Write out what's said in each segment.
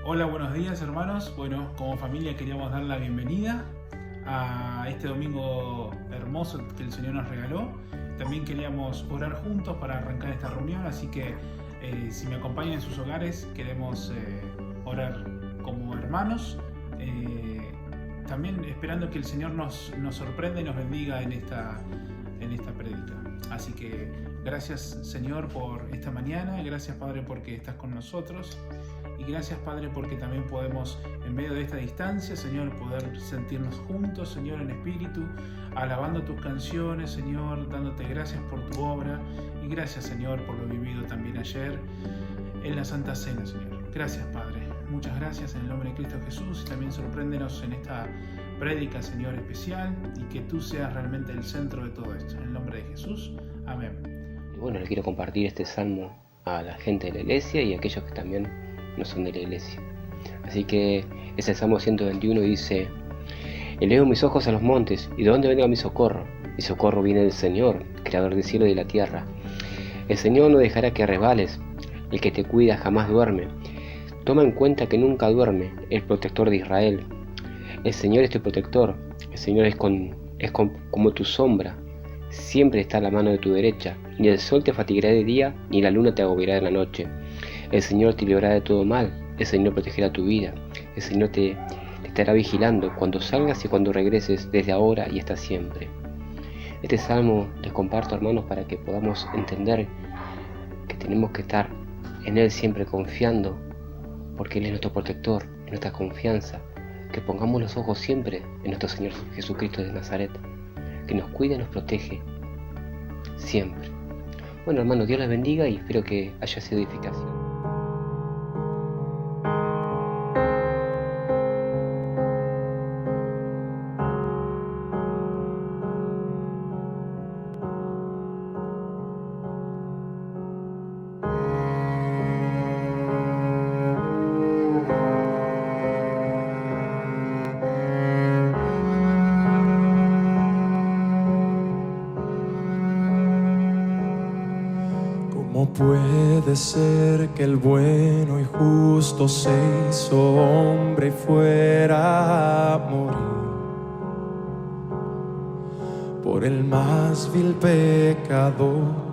Hola, buenos días hermanos. Bueno, como familia queríamos dar la bienvenida a este domingo hermoso que el Señor nos regaló. También queríamos orar juntos para arrancar esta reunión, así que si me acompañan en sus hogares queremos orar como hermanos, también esperando que el Señor nos sorprenda y nos bendiga en esta prédica. Así que gracias Señor por esta mañana, gracias Padre porque estás con nosotros. Y gracias Padre porque también podemos en medio de esta distancia, Señor, poder sentirnos juntos, Señor, en espíritu, alabando tus canciones, Señor, dándote gracias por tu obra y gracias, Señor, por lo vivido también ayer en la Santa Cena, Señor. Gracias, Padre. Muchas gracias en el nombre de Cristo Jesús y también sorpréndenos en esta prédica, Señor, especial y que tú seas realmente el centro de todo esto. En el nombre de Jesús. Amén. Y bueno, le quiero compartir este salmo a la gente de la iglesia y a aquellos que también no son de la iglesia. Así que es el Salmo 121 y dice: Elevo mis ojos a los montes, ¿y de dónde venga mi socorro? Mi socorro viene del Señor, creador del cielo y de la tierra. El Señor no dejará que resbales, el que te cuida jamás duerme. Toma en cuenta que nunca duerme, el protector de Israel. El Señor es tu protector, el Señor es como tu sombra, siempre está a la mano de tu derecha. Ni el sol te fatigará de día, ni la luna te agobiará de la noche. El Señor te librará de todo mal, el Señor protegerá tu vida, el Señor te estará vigilando cuando salgas y cuando regreses, desde ahora y hasta siempre. Este salmo les comparto, hermanos, para que podamos entender que tenemos que estar en Él siempre confiando, porque Él es nuestro protector, es nuestra confianza, que pongamos los ojos siempre en nuestro Señor Jesucristo de Nazaret, que nos cuida y nos protege siempre. Bueno, hermanos, Dios les bendiga y espero que haya sido edificación. ¿Cómo puede ser que el bueno y justo se hizo hombre y fuera a morir por el más vil pecador?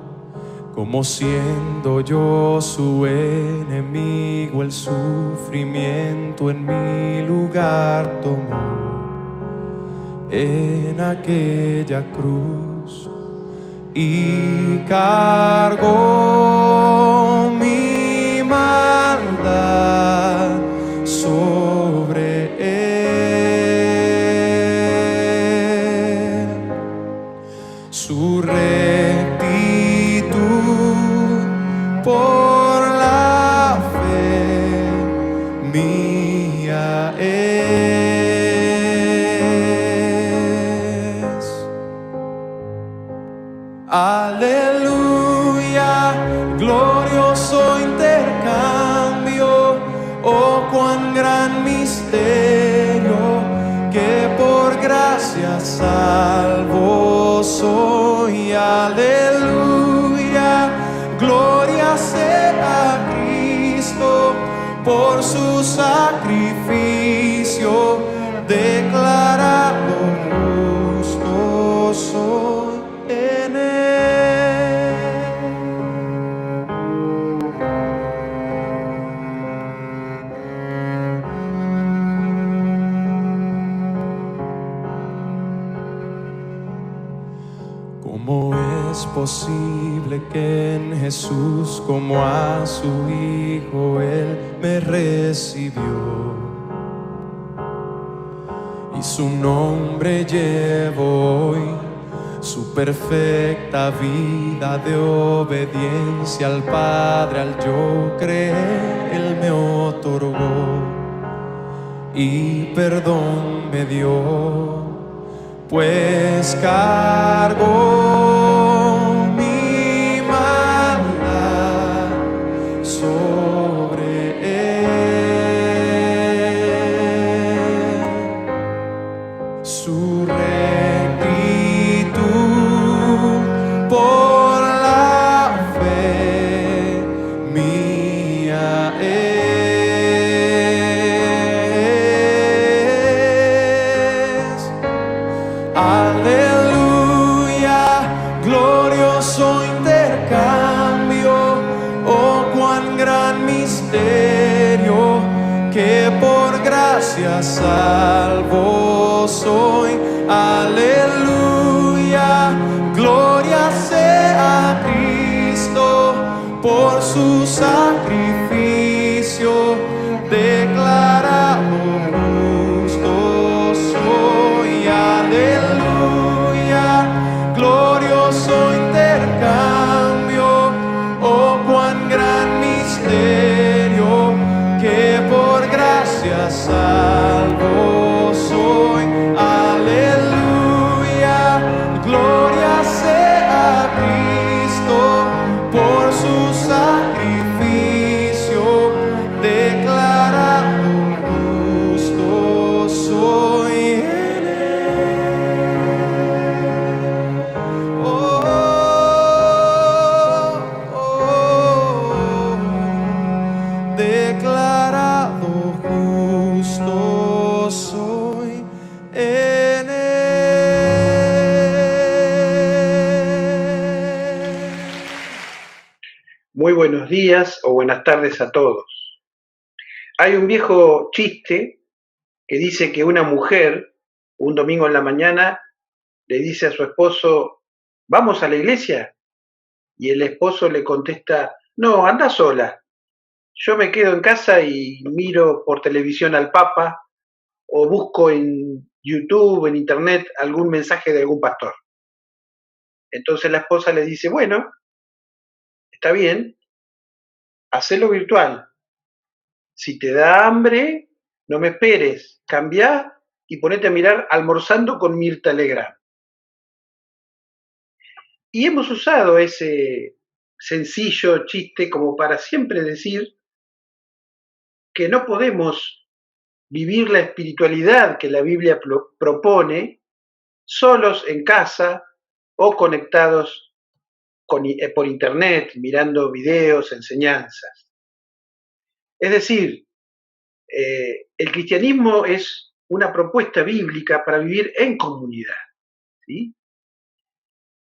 Como siendo yo su enemigo, el sufrimiento en mi lugar tomó en aquella cruz y cargó mi maldad sobre él. Su rectitud por la fe mía es. Aleluya, glorioso intercambio, oh cuán gran misterio, que por gracia salvo soy. Aleluya, gloria sea a Cristo, por su sacrificio declarado justo soy en él. ¿Cómo es posible que en Jesús, como a su Hijo, Él me recibió? Y su nombre llevo hoy, su perfecta vida de obediencia al Padre, al yo creer, Él me otorgó y perdón me dio, pues cargó mi maldad sobre él. Su rectitud por la fe mía es. gracia salvo soy. Aleluya, gloria sea a Cristo por su sacrificio, declarado justo soy. Aleluya, glorioso intercambio, oh cuán gran misterio, que por gracia salvo soy. Aleluya, gloria sea a Cristo por su sacrificio, declarado justo soy en él. Oh, oh, oh, declarado justo soy en él. Muy buenos días o buenas tardes a todos. Hay un viejo chiste que dice que una mujer, un domingo en la mañana, le dice a su esposo, ¿vamos a la iglesia? Y el esposo le contesta, no, anda sola. Yo me quedo en casa y miro por televisión al Papa o busco en YouTube, en Internet, algún mensaje de algún pastor. Entonces la esposa le dice, bueno, está bien, hacelo virtual. Si te da hambre, no me esperes, cambiá y ponete a mirar Almorzando con Mirta Legrand. Y hemos usado ese sencillo chiste como para siempre decir que no podemos vivir la espiritualidad que la Biblia propone solos en casa o conectados por internet, mirando videos, enseñanzas. Es decir, el cristianismo es una propuesta bíblica para vivir en comunidad, ¿sí?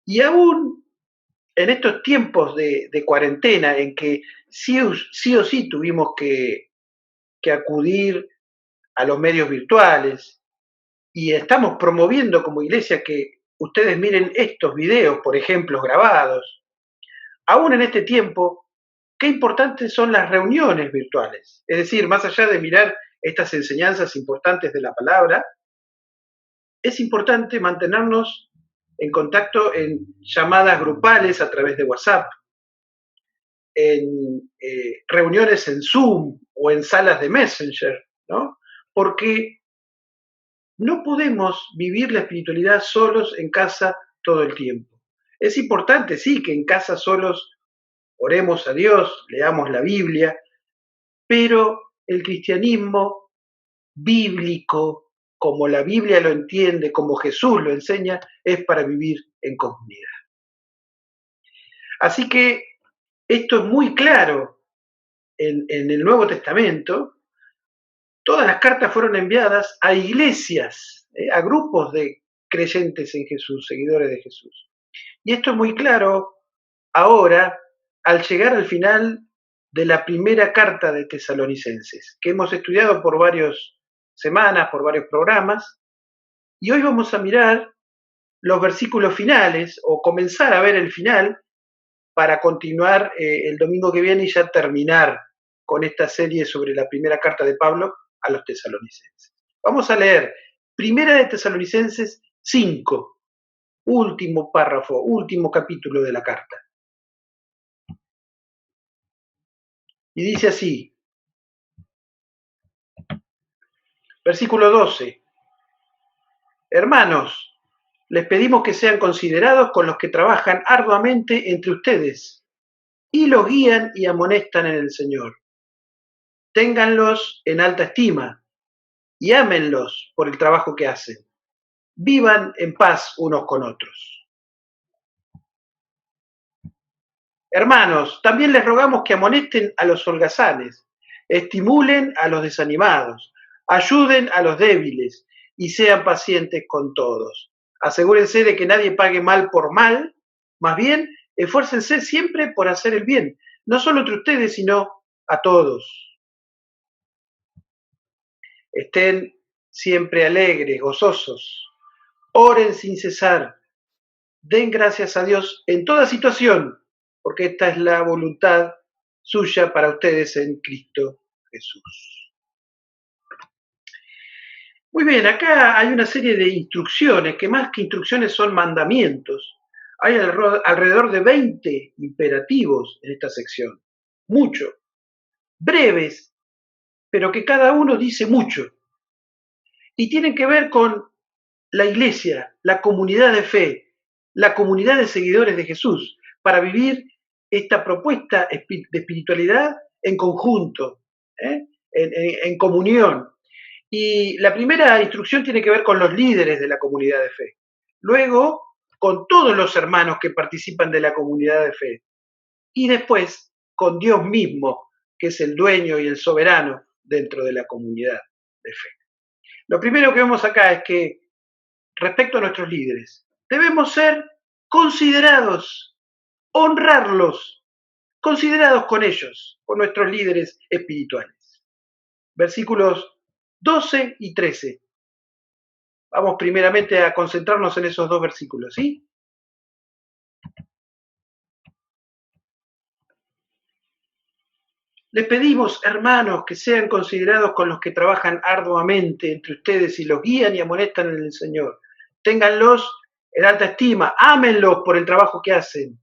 Y aún en estos tiempos de cuarentena en que sí o sí tuvimos que acudir a los medios virtuales y estamos promoviendo como iglesia que ustedes miren estos videos, por ejemplo, grabados, aún en este tiempo, qué importantes son las reuniones virtuales. Es decir, más allá de mirar estas enseñanzas importantes de la palabra, es importante mantenernos en contacto en llamadas grupales a través de WhatsApp, en reuniones en Zoom o en salas de Messenger, ¿no? Porque no podemos vivir la espiritualidad solos en casa todo el tiempo. Es importante, sí, que en casa solos oremos a Dios, leamos la Biblia, pero el cristianismo bíblico, como la Biblia lo entiende, como Jesús lo enseña, es para vivir en comunidad. Así que esto es muy claro en el Nuevo Testamento. Todas las cartas fueron enviadas a iglesias, a grupos de creyentes en Jesús, seguidores de Jesús. Y esto es muy claro ahora al llegar al final de la primera carta de Tesalonicenses, que hemos estudiado por varias semanas, por varios programas, y hoy vamos a mirar los versículos finales, o comenzar a ver el final, para continuar el domingo que viene y ya terminar con esta serie sobre la primera carta de Pablo a los tesalonicenses. Vamos a leer Primera de Tesalonicenses 5, último párrafo, último capítulo de la carta. Y dice así, versículo 12, hermanos, les pedimos que sean considerados con los que trabajan arduamente entre ustedes y los guían y amonestan en el Señor. Ténganlos en alta estima y ámenlos por el trabajo que hacen. Vivan en paz unos con otros. Hermanos, también les rogamos que amonesten a los holgazanes, estimulen a los desanimados, ayuden a los débiles y sean pacientes con todos. Asegúrense de que nadie pague mal por mal, más bien, esfuércense siempre por hacer el bien, no solo entre ustedes, sino a todos. Estén siempre alegres, gozosos. Oren sin cesar. Den gracias a Dios en toda situación, porque esta es la voluntad suya para ustedes en Cristo Jesús. Muy bien, acá hay una serie de instrucciones, que más que instrucciones son mandamientos. Hay alrededor de 20 imperativos en esta sección, mucho, breves, pero que cada uno dice mucho. Y tienen que ver con la iglesia, la comunidad de fe, la comunidad de seguidores de Jesús, para vivir esta propuesta de espiritualidad en conjunto, en comunión. Y la primera instrucción tiene que ver con los líderes de la comunidad de fe. Luego, con todos los hermanos que participan de la comunidad de fe. Y después, con Dios mismo, que es el dueño y el soberano dentro de la comunidad de fe. Lo primero que vemos acá es que, respecto a nuestros líderes, debemos ser considerados, honrarlos, considerados con ellos, con nuestros líderes espirituales. Versículos 12 y 13. Vamos primeramente a concentrarnos en esos dos versículos, ¿sí? Les pedimos, hermanos, que sean considerados con los que trabajan arduamente entre ustedes y los guían y amonestan en el Señor. Ténganlos en alta estima, ámenlos por el trabajo que hacen,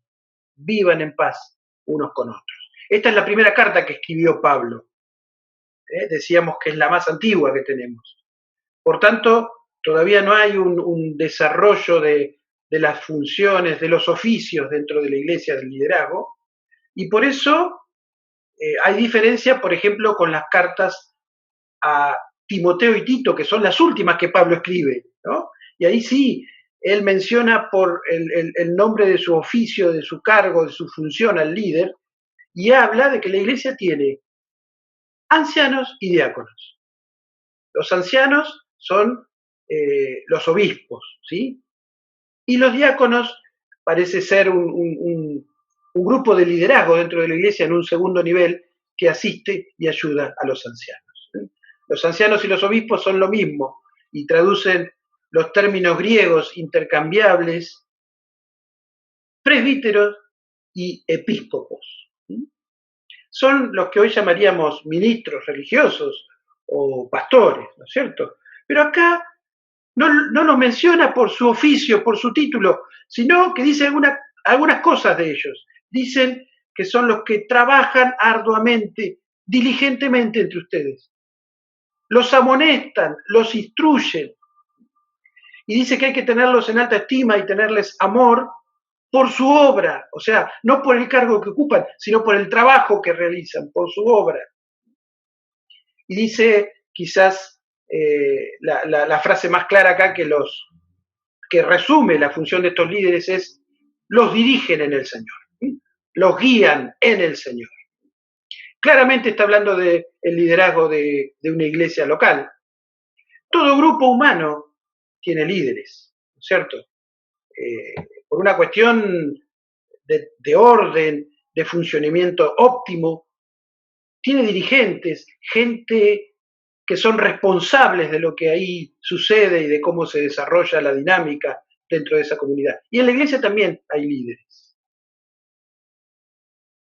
vivan en paz unos con otros. Esta es la primera carta que escribió Pablo. Decíamos que es la más antigua que tenemos. Por tanto, todavía no hay un desarrollo de las funciones, de los oficios dentro de la iglesia del liderazgo, y por eso hay diferencia, por ejemplo, con las cartas a Timoteo y Tito, que son las últimas que Pablo escribe, ¿no? Y ahí sí, él menciona por el nombre de su oficio, de su cargo, de su función al líder, y habla de que la iglesia tiene ancianos y diáconos. Los ancianos son los obispos, ¿sí? Y los diáconos parece ser un grupo de liderazgo dentro de la iglesia en un segundo nivel que asiste y ayuda a los ancianos. Los ancianos y los obispos son lo mismo y traducen los términos griegos intercambiables, presbíteros y episcopos. Son los que hoy llamaríamos ministros religiosos o pastores, ¿no es cierto? Pero acá no los menciona por su oficio, por su título, sino que dice algunas cosas de ellos. Dicen que son los que trabajan arduamente, diligentemente entre ustedes. Los amonestan, los instruyen. Y dice que hay que tenerlos en alta estima y tenerles amor por su obra, o sea, no por el cargo que ocupan, sino por el trabajo que realizan, por su obra. Y dice quizás la frase más clara acá que resume la función de estos líderes es: los dirigen en el Señor, los guían en el Señor. Claramente está hablando del liderazgo de una iglesia local. Todo grupo humano tiene líderes, ¿no es cierto? Por una cuestión de orden, de funcionamiento óptimo, tiene dirigentes, gente que son responsables de lo que ahí sucede y de cómo se desarrolla la dinámica dentro de esa comunidad. Y en la iglesia también hay líderes.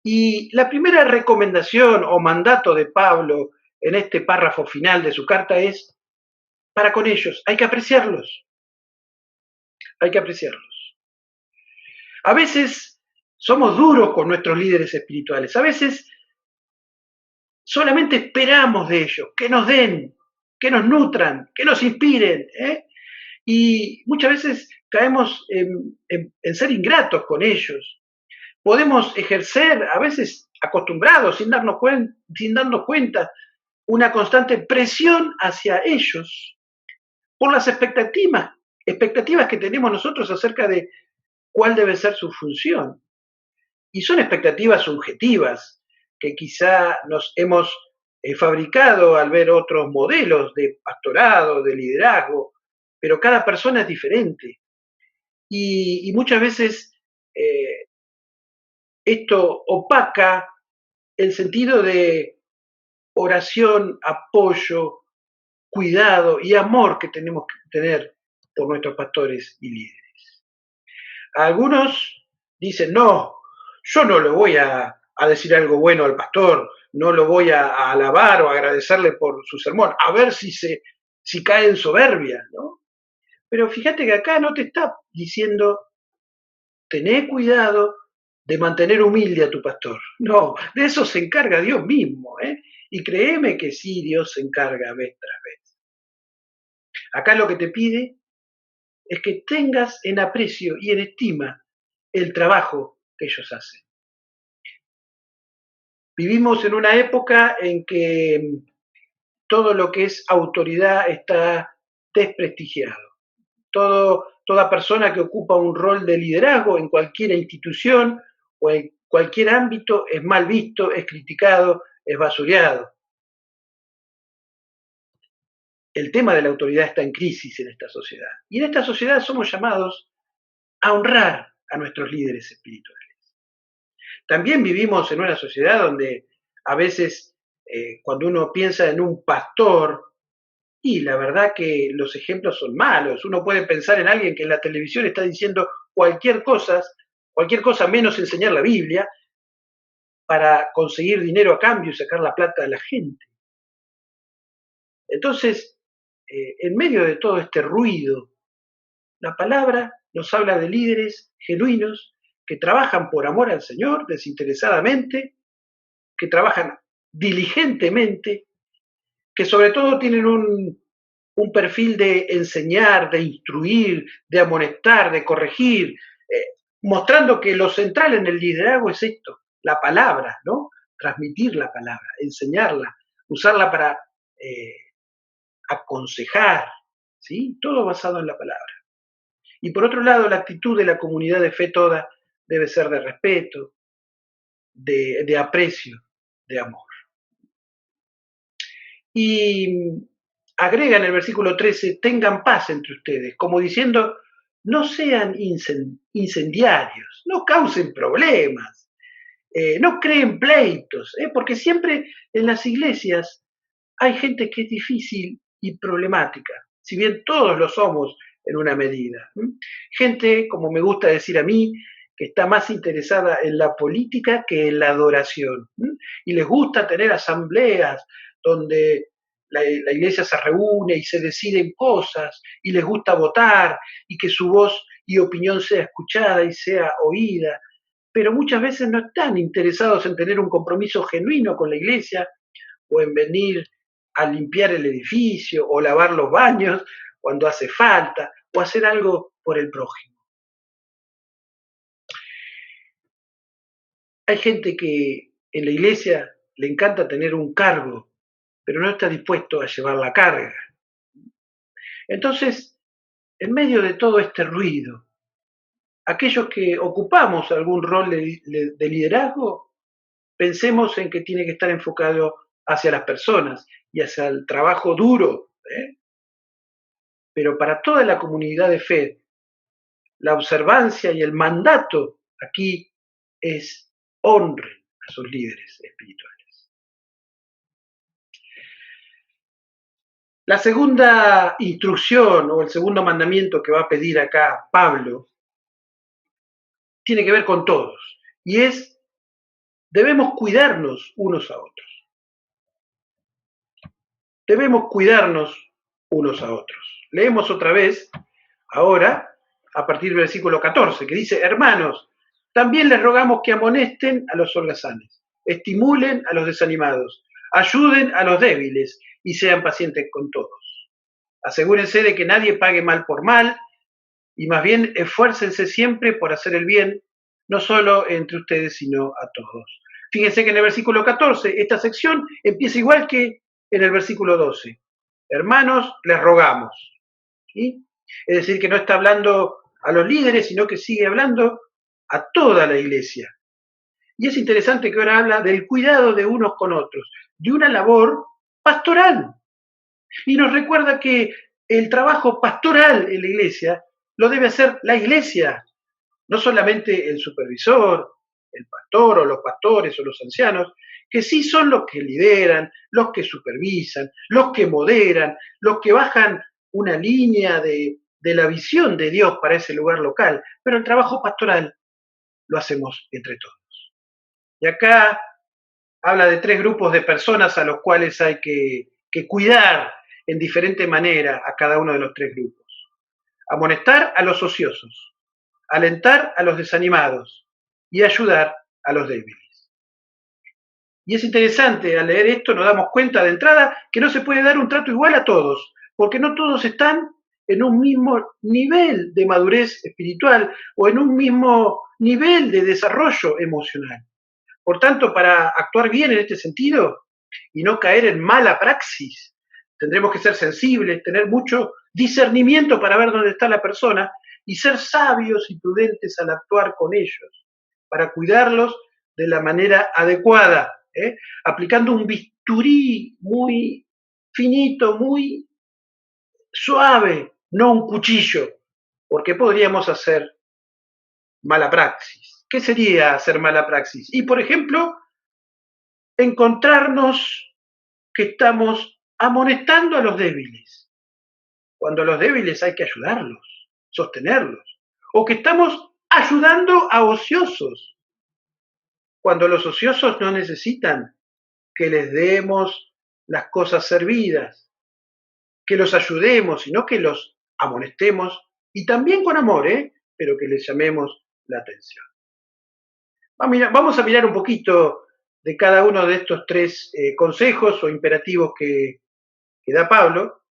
Y la primera recomendación o mandato de Pablo en este párrafo final de su carta es para con ellos. Hay que apreciarlos. Hay que apreciarlos. A veces somos duros con nuestros líderes espirituales. A veces solamente esperamos de ellos que nos den, que nos nutran, que nos inspiren, y muchas veces caemos en ser ingratos con ellos. Podemos ejercer, a veces acostumbrados, sin darnos cuenta, una constante presión hacia ellos por las expectativas que tenemos nosotros acerca de cuál debe ser su función. Y son expectativas subjetivas que quizá nos hemos fabricado al ver otros modelos de pastorado, de liderazgo, pero cada persona es diferente. Y muchas veces esto opaca el sentido de oración, apoyo, cuidado y amor que tenemos que tener por nuestros pastores y líderes. Algunos dicen, no, yo no le voy a decir algo bueno al pastor, no lo voy a alabar o agradecerle por su sermón, a ver si cae en soberbia, ¿no? Pero fíjate que acá no te está diciendo, tené cuidado de mantener humilde a tu pastor. No, de eso se encarga Dios mismo, ¿eh? Y créeme que sí, Dios se encarga vez tras vez. Acá lo que te pide es que tengas en aprecio y en estima el trabajo que ellos hacen. Vivimos en una época en que todo lo que es autoridad está desprestigiado. Toda persona que ocupa un rol de liderazgo en cualquier institución o en cualquier ámbito es mal visto, es criticado, es basureado. El tema de la autoridad está en crisis en esta sociedad. Y en esta sociedad somos llamados a honrar a nuestros líderes espirituales. También vivimos en una sociedad donde a veces cuando uno piensa en un pastor, y la verdad que los ejemplos son malos. Uno puede pensar en alguien que en la televisión está diciendo cualquier cosa menos enseñar la Biblia para conseguir dinero a cambio y sacar la plata de la gente. Entonces, en medio de todo este ruido, la palabra nos habla de líderes genuinos que trabajan por amor al Señor, desinteresadamente, que trabajan diligentemente, que sobre todo tienen un perfil de enseñar, de instruir, de amonestar, de corregir, mostrando que lo central en el liderazgo es esto, la palabra, ¿no? Transmitir la palabra, enseñarla, usarla para aconsejar, ¿sí? Todo basado en la palabra. Y por otro lado, la actitud de la comunidad de fe toda debe ser de respeto, de aprecio, de amor. Y agrega en el versículo 13, tengan paz entre ustedes, como diciendo, no sean incendiarios, no causen problemas, no creen pleitos, porque siempre en las iglesias hay gente que es difícil y problemática, si bien todos lo somos en una medida. Gente, como me gusta decir a mí, que está más interesada en la política que en la adoración. Y les gusta tener asambleas donde la iglesia se reúne y se deciden cosas, y les gusta votar, y que su voz y opinión sea escuchada y sea oída, pero muchas veces no están interesados en tener un compromiso genuino con la iglesia, o en venir a limpiar el edificio, o lavar los baños cuando hace falta, o hacer algo por el prójimo. Hay gente que en la iglesia le encanta tener un cargo, pero no está dispuesto a llevar la carga. Entonces, en medio de todo este ruido, aquellos que ocupamos algún rol de liderazgo, pensemos en que tiene que estar enfocado hacia las personas y hacia el trabajo duro. Pero para toda la comunidad de fe, la observancia y el mandato aquí es honren a sus líderes espirituales. La segunda instrucción o el segundo mandamiento que va a pedir acá Pablo tiene que ver con todos y es, debemos cuidarnos unos a otros. Debemos cuidarnos unos a otros. Leemos otra vez ahora a partir del versículo 14 que dice, hermanos, también les rogamos que amonesten a los holgazanes, estimulen a los desanimados, ayuden a los débiles y sean pacientes con todos. Asegúrense de que nadie pague mal por mal y más bien esfuércense siempre por hacer el bien, no solo entre ustedes, sino a todos. Fíjense que en el versículo 14, esta sección empieza igual que en el versículo 12. Hermanos, les rogamos. ¿Sí? Es decir, que no está hablando a los líderes, sino que sigue hablando a toda la iglesia. Y es interesante que ahora habla del cuidado de unos con otros, de una labor pastoral. Y nos recuerda que el trabajo pastoral en la iglesia lo debe hacer la iglesia, no solamente el supervisor, el pastor o los pastores o los ancianos, que sí son los que lideran, los que supervisan, los que moderan, los que bajan una línea de la visión de Dios para ese lugar local, pero el trabajo pastoral lo hacemos entre todos. Y acá habla de 3 grupos de personas a los cuales hay que cuidar en diferente manera a cada uno de los 3 grupos. Amonestar a los ociosos, alentar a los desanimados y ayudar a los débiles. Y es interesante, al leer esto nos damos cuenta de entrada que no se puede dar un trato igual a todos, porque no todos están en un mismo nivel de madurez espiritual o en un mismo nivel de desarrollo emocional. Por tanto, para actuar bien en este sentido y no caer en mala praxis, tendremos que ser sensibles, tener mucho discernimiento para ver dónde está la persona y ser sabios y prudentes al actuar con ellos, para cuidarlos de la manera adecuada, aplicando un bisturí muy finito, muy suave, no un cuchillo, porque podríamos hacer mala praxis. ¿Qué sería hacer mala praxis? Y, por ejemplo, encontrarnos que estamos amonestando a los débiles, cuando a los débiles hay que ayudarlos, sostenerlos, o que estamos ayudando a ociosos, cuando los ociosos no necesitan que les demos las cosas servidas, que los ayudemos, sino que los amonestemos, y también con amor, pero que les llamemos la atención. Vamos a mirar un poquito de cada uno de estos 3 consejos o imperativos que da Pablo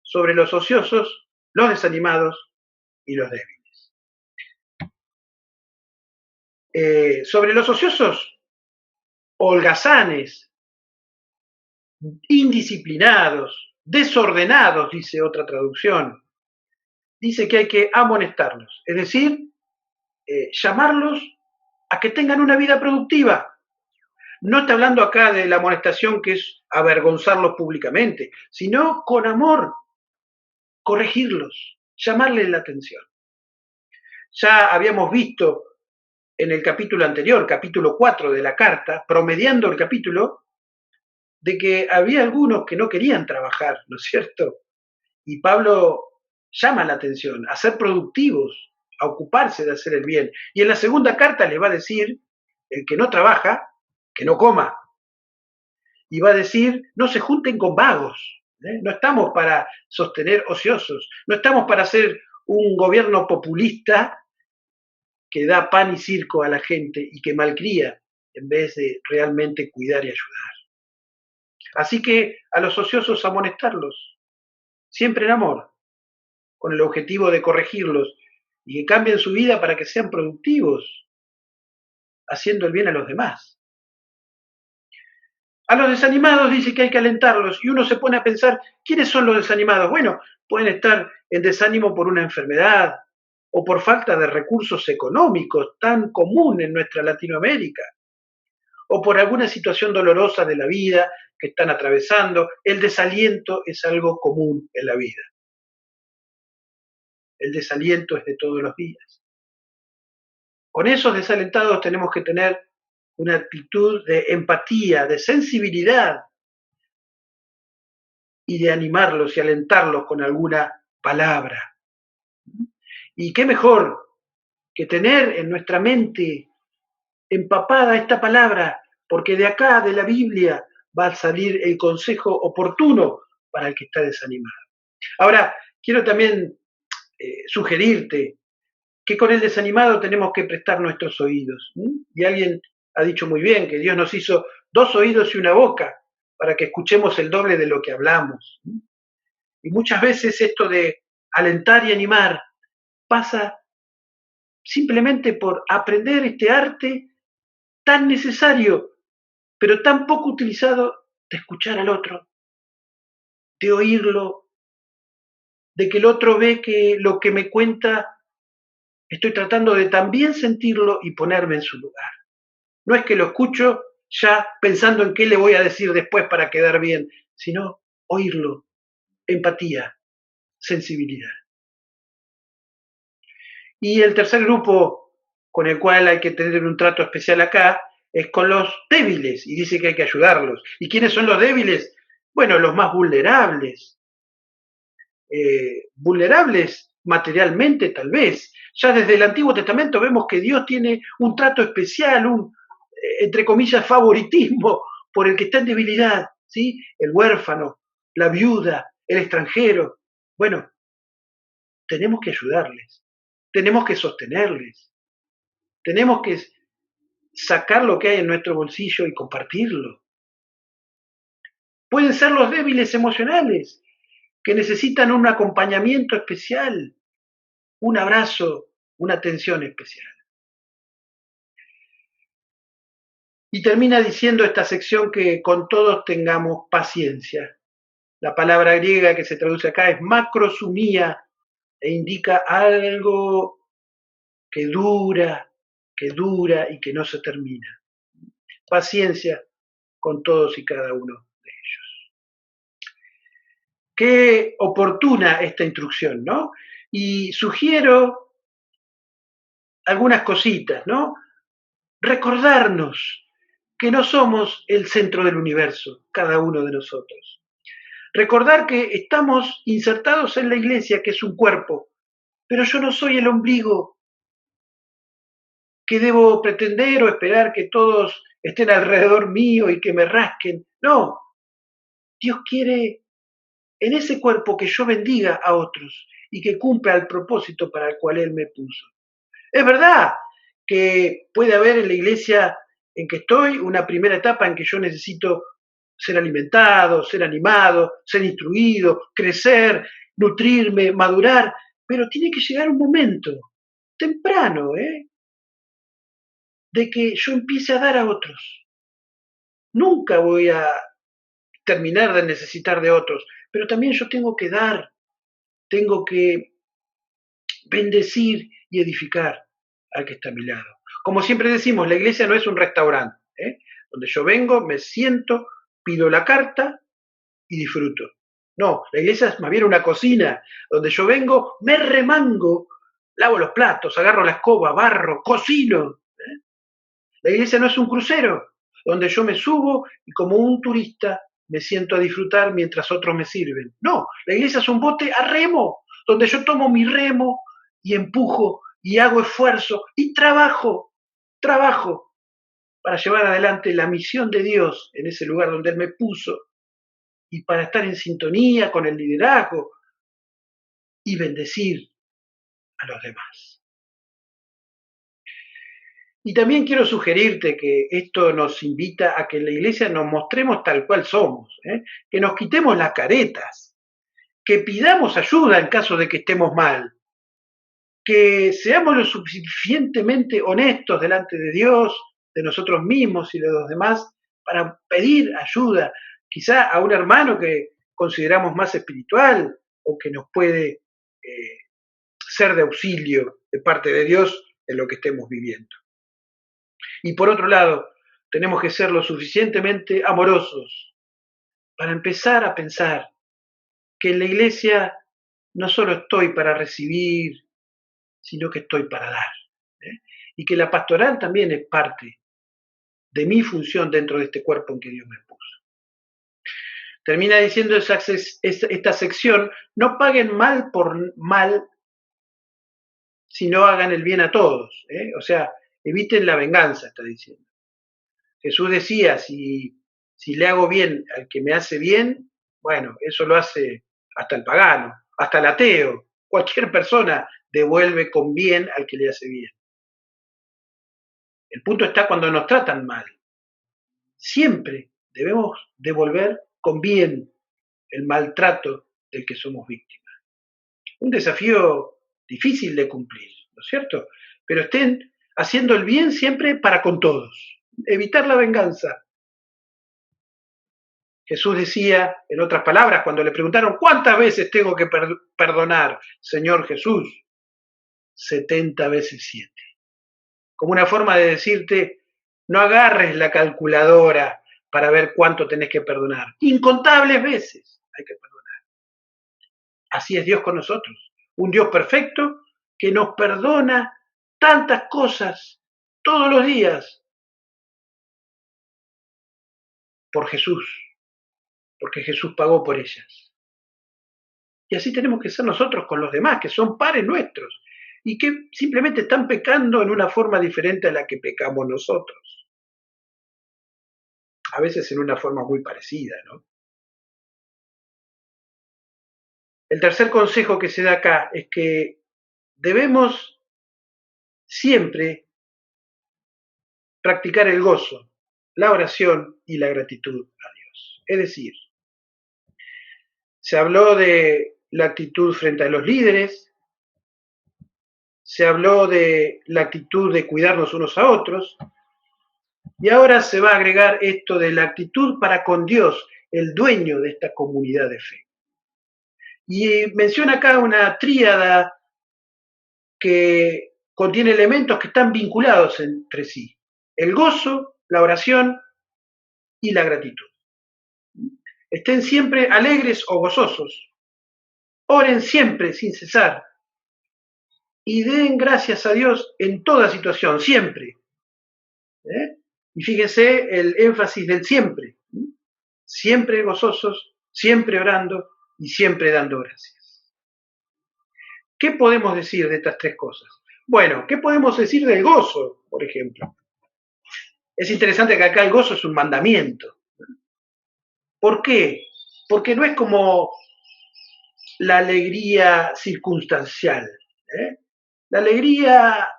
sobre los ociosos, los desanimados y los débiles. Sobre los ociosos, holgazanes, indisciplinados, desordenados, dice otra traducción, dice que hay que amonestarlos, es decir, llamarlos a que tengan una vida productiva. No está hablando acá de la amonestación que es avergonzarlos públicamente, sino con amor, corregirlos, llamarles la atención. Ya habíamos visto en el capítulo anterior, capítulo 4 de la carta, promediando el capítulo, de que había algunos que no querían trabajar, ¿no es cierto? Y Pablo llama la atención a ser productivos, a ocuparse de hacer el bien. Y en la segunda carta les va a decir, el que no trabaja, que no coma. Y va a decir, no se junten con vagos. No estamos para sostener ociosos, no estamos para hacer un gobierno populista que da pan y circo a la gente y que malcría en vez de realmente cuidar y ayudar. Así que a los ociosos amonestarlos, siempre en amor, con el objetivo de corregirlos y que cambien su vida para que sean productivos, haciendo el bien a los demás. A los desanimados dice que hay que alentarlos y uno se pone a pensar, ¿quiénes son los desanimados? Bueno, pueden estar en desánimo por una enfermedad o por falta de recursos económicos tan común en nuestra Latinoamérica, o por alguna situación dolorosa de la vida que están atravesando. El desaliento es algo común en la vida. El desaliento es de todos los días. Con esos desalentados tenemos que tener una actitud de empatía, de sensibilidad y de animarlos y alentarlos con alguna palabra. Y qué mejor que tener en nuestra mente empapada esta palabra, porque de acá, de la Biblia, va a salir el consejo oportuno para el que está desanimado. Ahora, quiero también sugerirte que con el desanimado tenemos que prestar nuestros oídos. Y alguien ha dicho muy bien que Dios nos hizo 2 oídos y una boca para que escuchemos el doble de lo que hablamos. Y muchas veces esto de alentar y animar pasa simplemente por aprender este arte tan necesario, pero tan poco utilizado, de escuchar al otro, de oírlo, de que el otro ve que lo que me cuenta estoy tratando de también sentirlo y ponerme en su lugar. No es que lo escucho ya pensando en qué le voy a decir después para quedar bien, sino oírlo, empatía, sensibilidad. Y el tercer grupo con el cual hay que tener un trato especial acá es con los débiles y dice que hay que ayudarlos. ¿Y quiénes son los débiles? Bueno, los más vulnerables. Vulnerables materialmente tal vez. Ya desde el Antiguo Testamento vemos que Dios tiene un trato especial, entre comillas, favoritismo por el que está en debilidad, ¿sí? El huérfano, la viuda, el extranjero. Bueno, tenemos que ayudarles, tenemos que sostenerles, tenemos que sacar lo que hay en nuestro bolsillo y compartirlo. Pueden ser los débiles emocionales, que necesitan un acompañamiento especial, un abrazo, una atención especial. Y termina diciendo esta sección que con todos tengamos paciencia. La palabra griega que se traduce acá es macrosumía e indica algo que dura y que no se termina. Paciencia con todos y cada uno de ellos. Qué oportuna esta instrucción, ¿no? Y sugiero algunas cositas, ¿no? Recordarnos que no somos el centro del universo, cada uno de nosotros. Recordar que estamos insertados en la iglesia, que es un cuerpo, pero yo no soy el ombligo que debo pretender o esperar que todos estén alrededor mío y que me rasquen. No, Dios quiere en ese cuerpo que yo bendiga a otros y que cumpla el propósito para el cual Él me puso. Es verdad que puede haber en la iglesia en que estoy una primera etapa en que yo necesito ser alimentado, ser animado, ser instruido, crecer, nutrirme, madurar, pero tiene que llegar un momento, temprano, de que yo empiece a dar a otros. Nunca voy a terminar de necesitar de otros, pero también yo tengo que dar, tengo que bendecir y edificar al que está a mi lado. Como siempre decimos, la iglesia no es un restaurante, donde yo vengo, me siento, pido la carta y disfruto. No, la iglesia es más bien una cocina, donde yo vengo, me remango, lavo los platos, agarro la escoba, barro, cocino. La iglesia no es un crucero, donde yo me subo y como un turista me siento a disfrutar mientras otros me sirven. No, la iglesia es un bote a remo, donde yo tomo mi remo y empujo y hago esfuerzo y trabajo para llevar adelante la misión de Dios en ese lugar donde Él me puso y para estar en sintonía con el liderazgo y bendecir a los demás. Y también quiero sugerirte que esto nos invita a que en la iglesia nos mostremos tal cual somos, que nos quitemos las caretas, que pidamos ayuda en caso de que estemos mal, que seamos lo suficientemente honestos delante de Dios, de nosotros mismos y de los demás para pedir ayuda, quizá a un hermano que consideramos más espiritual o que nos puede ser de auxilio de parte de Dios en lo que estemos viviendo. Y por otro lado, tenemos que ser lo suficientemente amorosos para empezar a pensar que en la iglesia no solo estoy para recibir, sino que estoy para dar. Y que la pastoral también es parte de mi función dentro de este cuerpo en que Dios me puso. Termina diciendo esta sección, no paguen mal por mal, sino hagan el bien a todos. O sea, eviten la venganza, está diciendo. Jesús decía, si le hago bien al que me hace bien, bueno, eso lo hace hasta el pagano, hasta el ateo. Cualquier persona devuelve con bien al que le hace bien. El punto está cuando nos tratan mal. Siempre debemos devolver con bien el maltrato del que somos víctimas. Un desafío difícil de cumplir, ¿no es cierto? Pero estén haciendo el bien siempre para con todos. Evitar la venganza. Jesús decía, en otras palabras, cuando le preguntaron, ¿cuántas veces tengo que perdonar, Señor Jesús? 70 veces 7. Como una forma de decirte, no agarres la calculadora para ver cuánto tenés que perdonar. Incontables veces hay que perdonar. Así es Dios con nosotros. Un Dios perfecto que nos perdona tantas cosas todos los días por Jesús, porque Jesús pagó por ellas. Y así tenemos que ser nosotros con los demás, que son pares nuestros, y que simplemente están pecando en una forma diferente a la que pecamos nosotros. A veces en una forma muy parecida, ¿no? El tercer consejo que se da acá es que debemos siempre practicar el gozo, la oración y la gratitud a Dios. Es decir, se habló de la actitud frente a los líderes, se habló de la actitud de cuidarnos unos a otros, y ahora se va a agregar esto de la actitud para con Dios, el dueño de esta comunidad de fe. Y menciona acá una tríada que contiene elementos que están vinculados entre sí: el gozo, la oración y la gratitud. Estén siempre alegres o gozosos, oren siempre sin cesar y den gracias a Dios en toda situación, siempre. Y fíjense el énfasis del siempre. Siempre gozosos, siempre orando y siempre dando gracias. ¿Qué podemos decir de estas tres cosas? Bueno, ¿qué podemos decir del gozo, por ejemplo? Es interesante que acá el gozo es un mandamiento. ¿Por qué? Porque no es como la alegría circunstancial. La alegría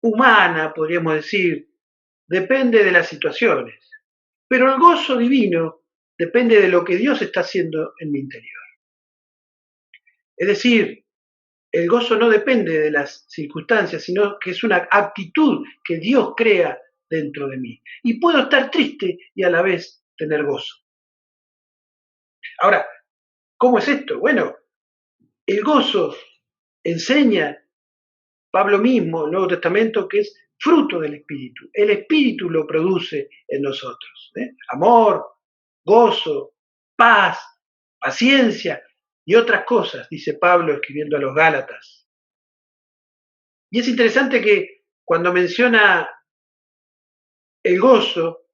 humana, podríamos decir, depende de las situaciones, pero el gozo divino depende de lo que Dios está haciendo en mi interior. Es decir, el gozo no depende de las circunstancias, sino que es una actitud que Dios crea dentro de mí. Y puedo estar triste y a la vez tener gozo. Ahora, ¿cómo es esto? Bueno, el gozo enseña Pablo mismo, el Nuevo Testamento, que es fruto del Espíritu. El Espíritu lo produce en nosotros. Amor, gozo, paz, paciencia y otras cosas, dice Pablo escribiendo a los Gálatas. Y es interesante que cuando menciona el gozo,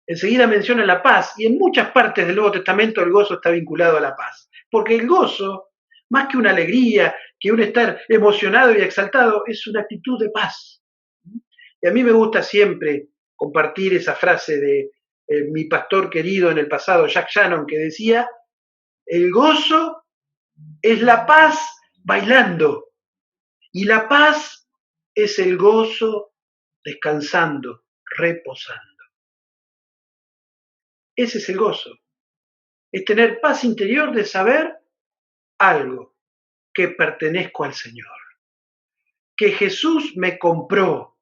enseguida menciona la paz, y en muchas partes del Nuevo Testamento el gozo está vinculado a la paz. Porque el gozo, más que una alegría, que un estar emocionado y exaltado, es una actitud de paz. Y a mí me gusta siempre compartir esa frase de mi pastor querido en el pasado, Jack Shannon, que decía: el gozo es la paz bailando, y la paz es el gozo descansando, reposando. Ese es el gozo. Es tener paz interior de saber algo, que pertenezco al Señor, que Jesús me compró,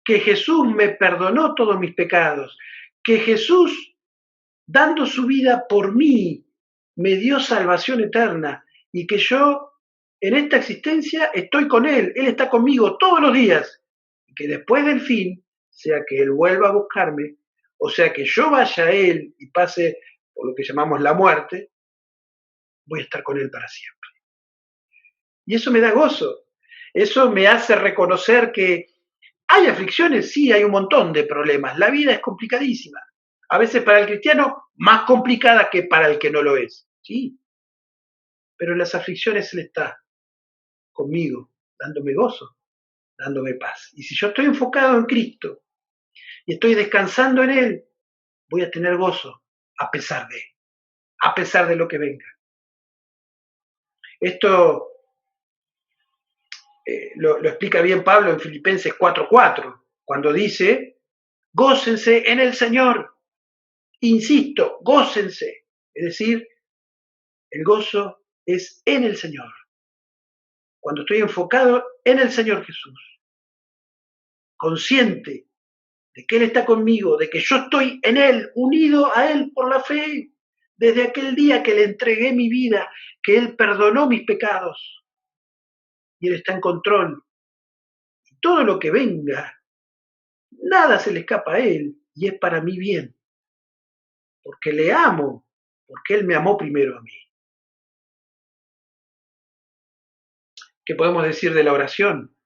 que Jesús me perdonó todos mis pecados, que Jesús, dando su vida por mí, me dio salvación eterna, y que yo en esta existencia estoy con Él está conmigo todos los días, y que después del fin, sea que Él vuelva a buscarme, o sea que yo vaya a Él y pase por lo que llamamos la muerte, voy a estar con Él para siempre. Y eso me da gozo, eso me hace reconocer que hay aflicciones, sí, hay un montón de problemas, la vida es complicadísima, a veces para el cristiano más complicada que para el que no lo es, sí, pero en las aflicciones Él está conmigo, dándome gozo, dándome paz. Y si yo estoy enfocado en Cristo y estoy descansando en Él, voy a tener gozo a pesar de lo que venga. Esto lo explica bien Pablo en Filipenses 4:4, cuando dice: gócense en el Señor. Insisto, gócense. Es decir, el gozo es en el Señor. Cuando estoy enfocado en el Señor Jesús, consciente de que Él está conmigo, de que yo estoy en Él, unido a Él por la fe, desde aquel día que le entregué mi vida, que Él perdonó mis pecados, y Él está en control. Y todo lo que venga, nada se le escapa a Él, y es para mi bien, porque le amo, porque Él me amó primero a mí. ¿Qué podemos decir de la oración?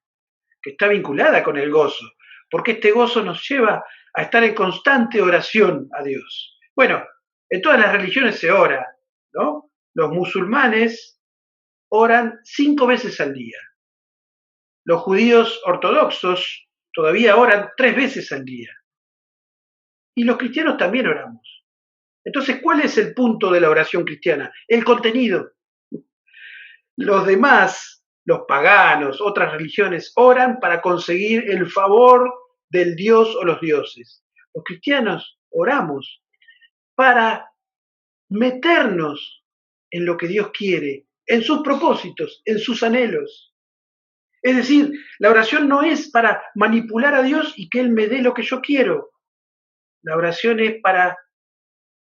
Que está vinculada con el gozo, porque este gozo nos lleva a estar en constante oración a Dios. Bueno, en todas las religiones se ora, ¿no? Los musulmanes oran 5 veces al día. Los judíos ortodoxos todavía oran 3 veces al día. Y los cristianos también oramos. Entonces, ¿cuál es el punto de la oración cristiana? El contenido. Los demás, los paganos, otras religiones, oran para conseguir el favor del Dios o los dioses. Los cristianos oramos para meternos en lo que Dios quiere, en sus propósitos, en sus anhelos. Es decir, la oración no es para manipular a Dios y que Él me dé lo que yo quiero. La oración es para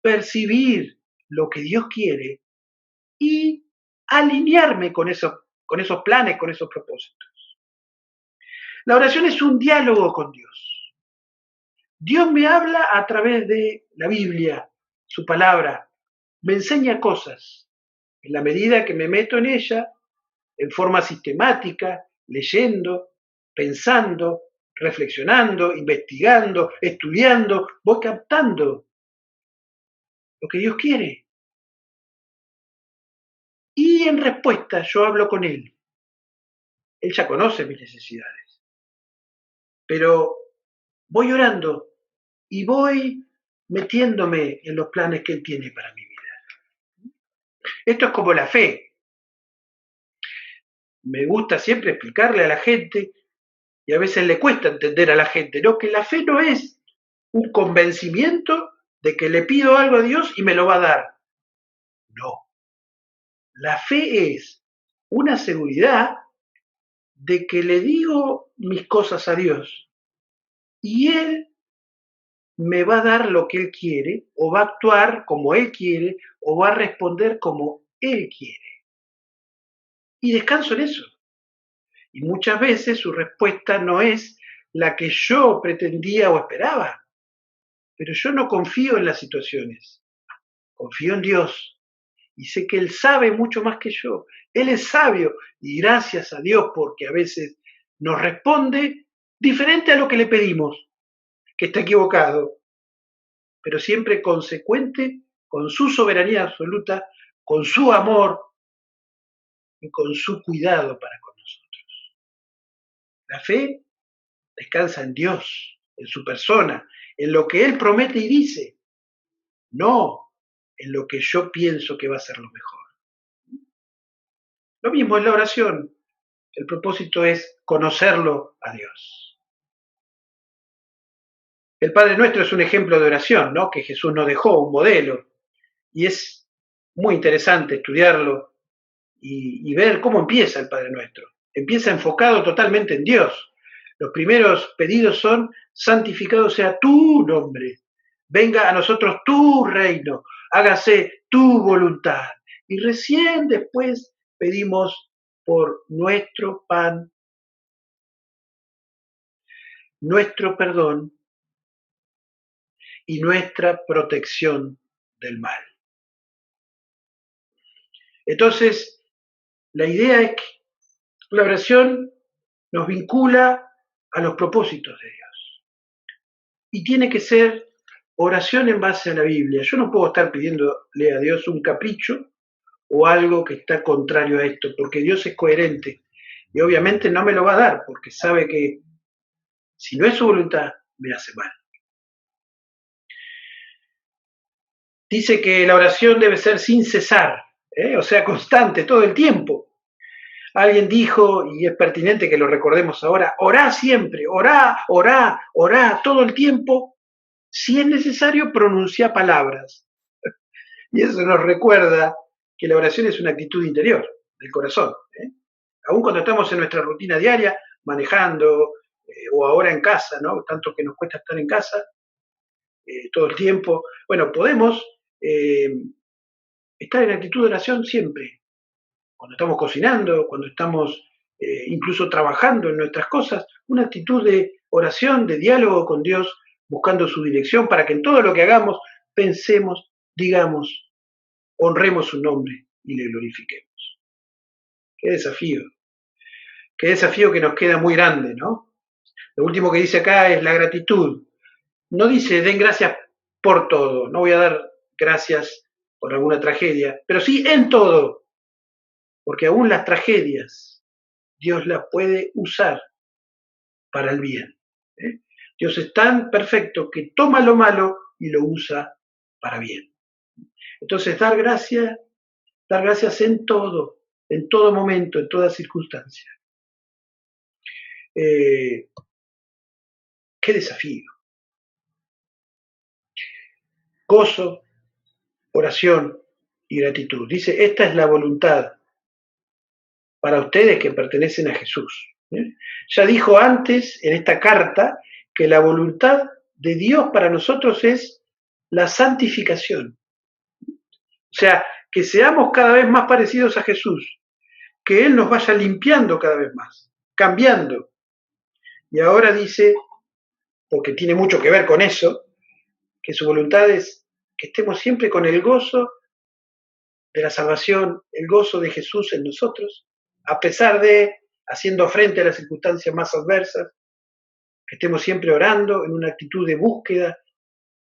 percibir lo que Dios quiere y alinearme con esos planes, con esos propósitos. La oración es un diálogo con Dios. Dios me habla a través de la Biblia, su palabra, me enseña cosas. En la medida que me meto en ella, en forma sistemática, leyendo, pensando, reflexionando, investigando, estudiando, voy captando lo que Dios quiere. Y en respuesta yo hablo con Él. Él ya conoce mis necesidades. Pero voy orando y voy metiéndome en los planes que Él tiene para mi vida. Esto es como la fe. Me gusta siempre explicarle a la gente, y a veces le cuesta entender a la gente, ¿no? Que la fe no es un convencimiento de que le pido algo a Dios y me lo va a dar. No. La fe es una seguridad de que le digo mis cosas a Dios y Él me va a dar lo que Él quiere, o va a actuar como Él quiere, o va a responder como Él quiere. Y descanso en eso. Y muchas veces su respuesta no es la que yo pretendía o esperaba. Pero yo no confío en las situaciones. Confío en Dios. Y sé que Él sabe mucho más que yo. Él es sabio. Y gracias a Dios porque a veces nos responde diferente a lo que le pedimos, que está equivocado, pero siempre consecuente con su soberanía absoluta, con su amor y con su cuidado para con nosotros. La fe descansa en Dios, en su persona, en lo que Él promete y dice, no en lo que yo pienso que va a ser lo mejor. Lo mismo es la oración. El propósito es conocerlo a Dios. El Padre Nuestro es un ejemplo de oración, ¿no? Que Jesús nos dejó, un modelo. Y es muy interesante estudiarlo y ver cómo empieza el Padre Nuestro. Empieza enfocado totalmente en Dios. Los primeros pedidos son: santificado sea tu nombre, venga a nosotros tu reino, hágase tu voluntad. Y recién después pedimos por nuestro pan, nuestro perdón y nuestra protección del mal. Entonces, la idea es que la oración nos vincula a los propósitos de Dios. Y tiene que ser oración en base a la Biblia. Yo no puedo estar pidiéndole a Dios un capricho o algo que está contrario a esto, porque Dios es coherente. Y obviamente no me lo va a dar, porque sabe que si no es su voluntad, me hace mal. Dice que la oración debe ser sin cesar, o sea, constante, todo el tiempo. Alguien dijo, y es pertinente que lo recordemos ahora, orá siempre, orá, orá, orá, todo el tiempo. Si es necesario, pronuncia palabras. Y eso nos recuerda que la oración es una actitud interior, del corazón. Aún cuando estamos en nuestra rutina diaria, manejando, o ahora en casa, ¿no? Tanto que nos cuesta estar en casa todo el tiempo. Bueno, podemos estar en actitud de oración siempre. Cuando estamos cocinando, cuando estamos incluso trabajando en nuestras cosas, una actitud de oración, de diálogo con Dios, buscando su dirección para que en todo lo que hagamos pensemos, digamos, honremos su nombre y le glorifiquemos. Qué desafío que nos queda muy grande, ¿no? Lo último que dice acá es la gratitud. no dice den gracias por todo, no voy a dar gracias por alguna tragedia, pero sí en todo, porque aún las tragedias Dios las puede usar para el bien. ¿eh? Dios es tan perfecto que toma lo malo y lo usa para bien. Entonces, dar gracias en todo momento, en toda circunstancia. Qué desafío. Gozo, oración y gratitud. Dice, esta es la voluntad para ustedes que pertenecen a Jesús. Ya dijo antes en esta carta que la voluntad de Dios para nosotros es la santificación. O sea, que seamos cada vez más parecidos a Jesús, que Él nos vaya limpiando cada vez más, cambiando. Y ahora dice, porque tiene mucho que ver con eso, que su voluntad es que estemos siempre con el gozo de la salvación, el gozo de Jesús en nosotros, a pesar de haciendo frente a las circunstancias más adversas, que estemos siempre orando en una actitud de búsqueda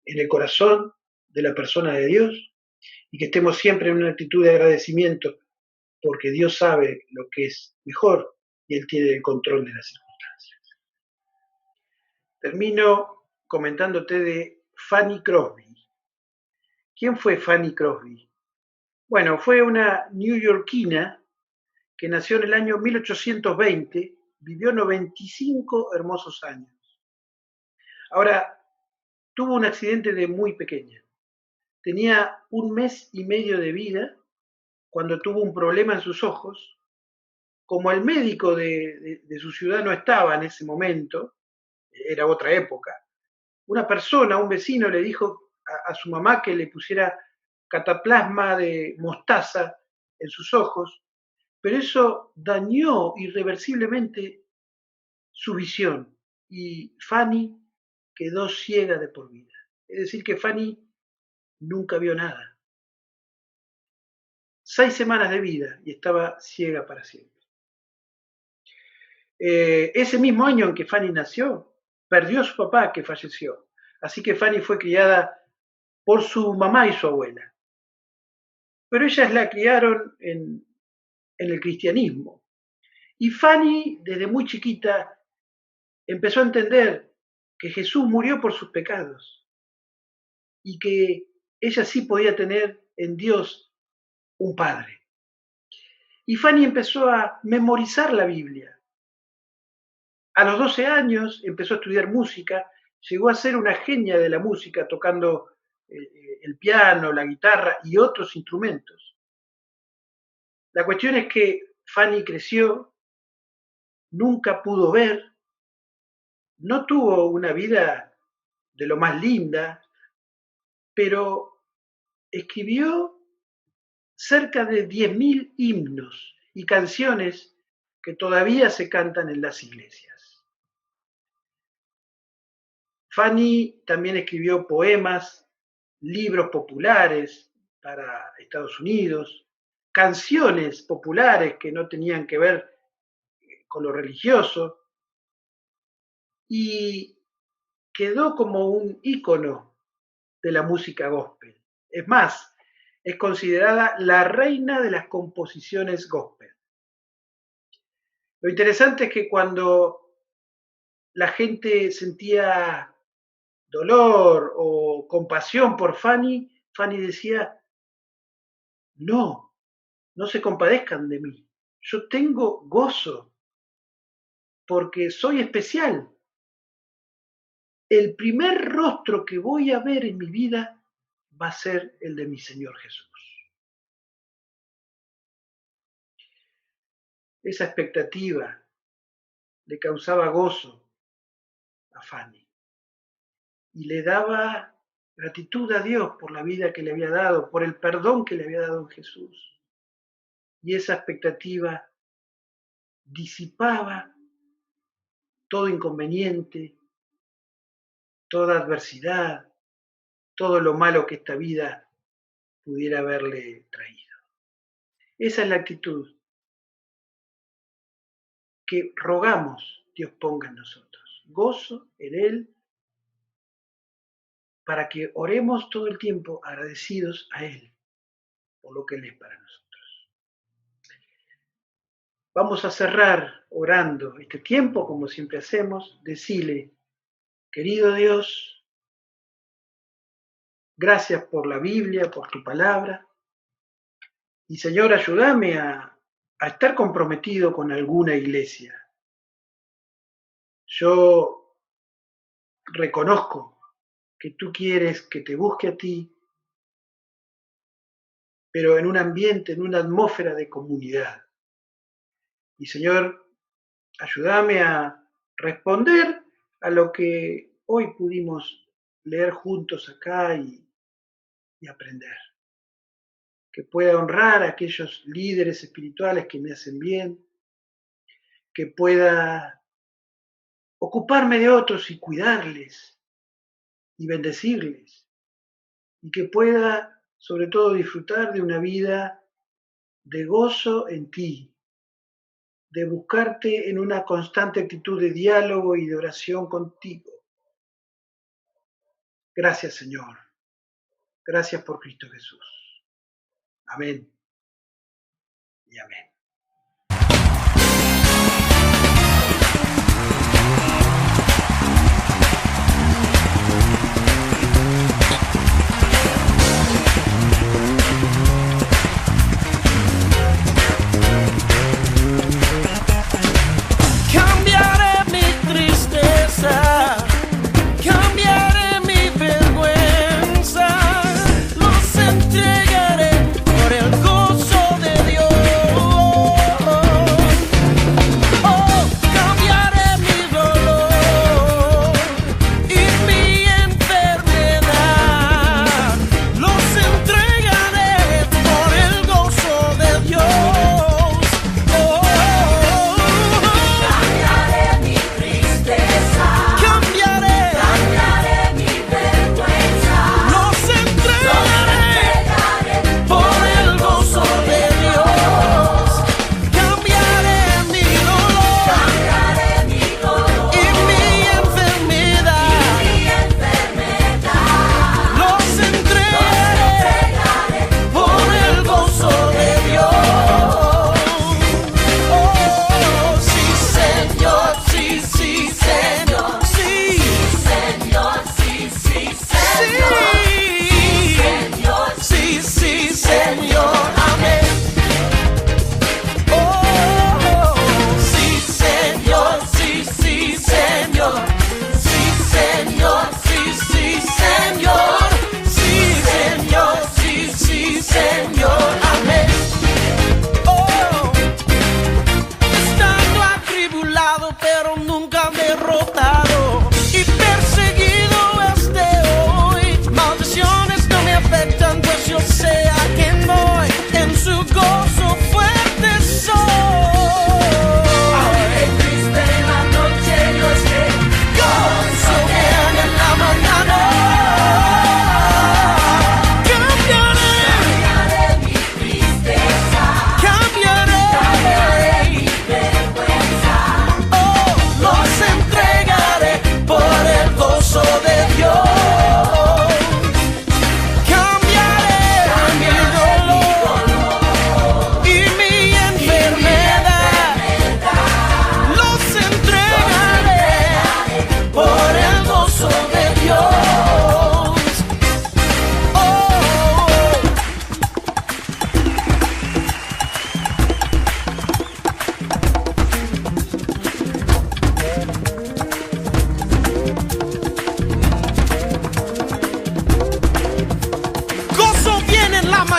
en el corazón de la persona de Dios y que estemos siempre en una actitud de agradecimiento porque Dios sabe lo que es mejor y Él tiene el control de las circunstancias. Termino comentándote de Fanny Crosby. ¿Quién fue Fanny Crosby? Bueno, fue una neoyorquina que nació en el año 1820, vivió 95 hermosos años. Ahora, tuvo un accidente de muy pequeña. Tenía 1 mes y medio de vida cuando tuvo un problema en sus ojos. Como el médico de su ciudad no estaba en ese momento, era otra época, una persona, un vecino, le dijo a su mamá que le pusiera cataplasma de mostaza en sus ojos, pero eso dañó irreversiblemente su visión y Fanny quedó ciega de por vida. Es decir, que Fanny nunca vio nada. 6 semanas de vida y estaba ciega para siempre. Ese mismo año en que Fanny nació, perdió a su papá que falleció. Así que Fanny fue criada por su mamá y su abuela. Pero ellas la criaron en el cristianismo. Y Fanny, desde muy chiquita, empezó a entender que Jesús murió por sus pecados y que ella sí podía tener en Dios un Padre. Y Fanny empezó a memorizar la Biblia. A los 12 años empezó a estudiar música, llegó a ser una genia de la música tocando el piano, la guitarra y otros instrumentos. La cuestión es que Fanny creció, nunca pudo ver, no tuvo una vida de lo más linda, pero escribió cerca de 10.000 himnos y canciones que todavía se cantan en las iglesias. Fanny también escribió poemas, libros populares para Estados Unidos, canciones populares que no tenían que ver con lo religioso, y quedó como un ícono de la música gospel. Es más, es considerada la reina de las composiciones gospel. Lo interesante es que cuando la gente sentía dolor o compasión por Fanny, Fanny decía, no, no se compadezcan de mí, yo tengo gozo porque soy especial. El primer rostro que voy a ver en mi vida va a ser el de mi Señor Jesús. Esa expectativa le causaba gozo a Fanny y le daba gratitud a Dios por la vida que le había dado, por el perdón que le había dado en Jesús. Y esa expectativa disipaba todo inconveniente, toda adversidad, todo lo malo que esta vida pudiera haberle traído. Esa es la actitud que rogamos Dios ponga en nosotros. Gozo en Él para que oremos todo el tiempo agradecidos a Él por lo que Él es para nosotros. Vamos a cerrar orando este tiempo, como siempre hacemos. Decile: querido Dios, gracias por la Biblia, por tu palabra. Y Señor, ayúdame a estar comprometido con alguna iglesia. Yo reconozco que tú quieres que te busque a ti, pero en un ambiente, en una atmósfera de comunidad. Y Señor, ayúdame a responder a lo que hoy pudimos leer juntos acá y aprender. Que pueda honrar a aquellos líderes espirituales que me hacen bien, que pueda ocuparme de otros y cuidarles y bendecirles, y que pueda sobre todo disfrutar de una vida de gozo en ti, de buscarte en una constante actitud de diálogo y de oración contigo. Gracias, Señor. Gracias por Cristo Jesús. Amén y amén.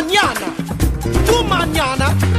mañana, tu mañana